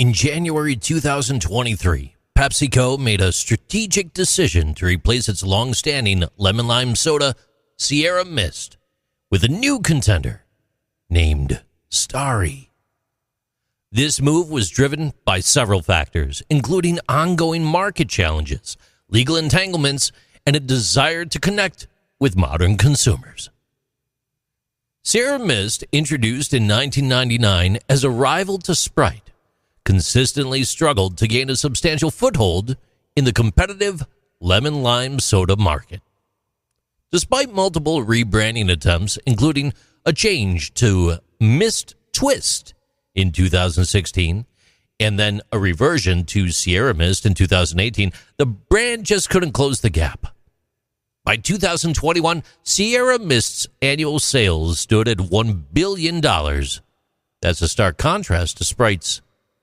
In January 2023, PepsiCo made a strategic decision to replace its long-standing lemon lime soda, Sierra Mist, with a new contender named Starry. This move was driven by several factors, including ongoing market challenges, legal entanglements, and a desire to connect with modern consumers. Sierra Mist, introduced in 1999 as a rival to Sprite, consistently struggled to gain a substantial foothold in the competitive lemon lime soda market. Despite multiple rebranding attempts, including a change to Mist Twist in 2016 and then a reversion to Sierra Mist in 2018, the brand just couldn't close the gap. By 2021, Sierra Mist's annual sales stood at $1 billion. That's a stark contrast to Sprite's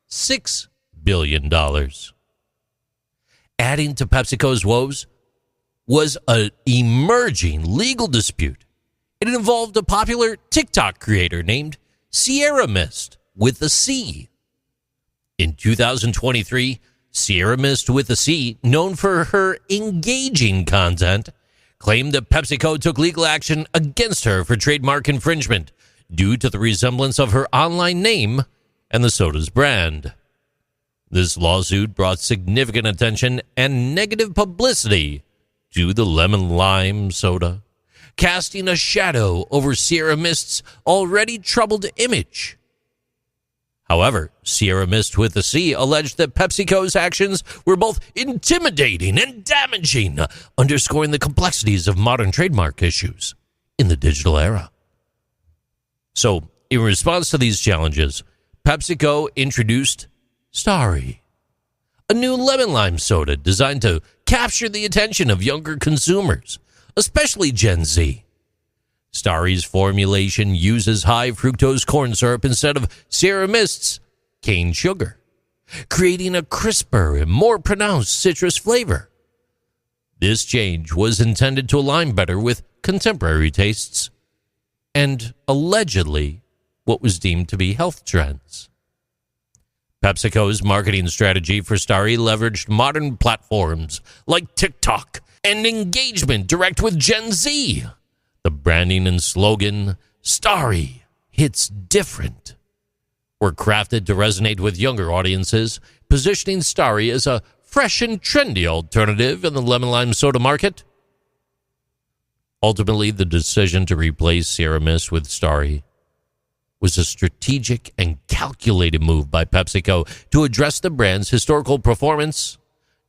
$6 billion. Adding to PepsiCo's woes was an emerging legal dispute. It involved a popular TikTok creator named Sierra Mist with a C. In 2023, Sierra Mist with a C, known for her engaging content, claimed that PepsiCo took legal action against her for trademark infringement due to the resemblance of her online name and the soda's brand. This lawsuit brought significant attention and negative publicity to the lemon lime soda, casting a shadow over Sierra Mist's already troubled image. However, Sierra Mist with a C alleged that PepsiCo's actions were both intimidating and damaging, underscoring the complexities of modern trademark issues in the digital era. So, in response to these challenges, PepsiCo introduced Starry, a new lemon lime soda designed to capture the attention of younger consumers, especially Gen Z. Starry's formulation uses high fructose corn syrup instead of Sierra Mist's cane sugar, creating a crisper and more pronounced citrus flavor. This change was intended to align better with contemporary tastes and allegedly what was deemed to be health trends. PepsiCo's marketing strategy for Starry leveraged modern platforms like TikTok and engagement direct with Gen Z. The branding and slogan, Starry hits different, were crafted to resonate with younger audiences, positioning Starry as a fresh and trendy alternative in the lemon lime soda market. Ultimately, the decision to replace Sierra Mist with Starry was a strategic and calculated move by PepsiCo to address the brand's historical performance,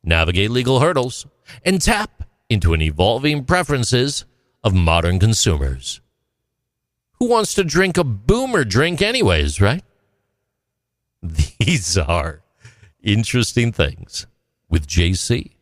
navigate legal hurdles, and tap into an evolving preferences of modern consumers. Who wants to drink a boomer drink anyways, right? These are interesting things with JC.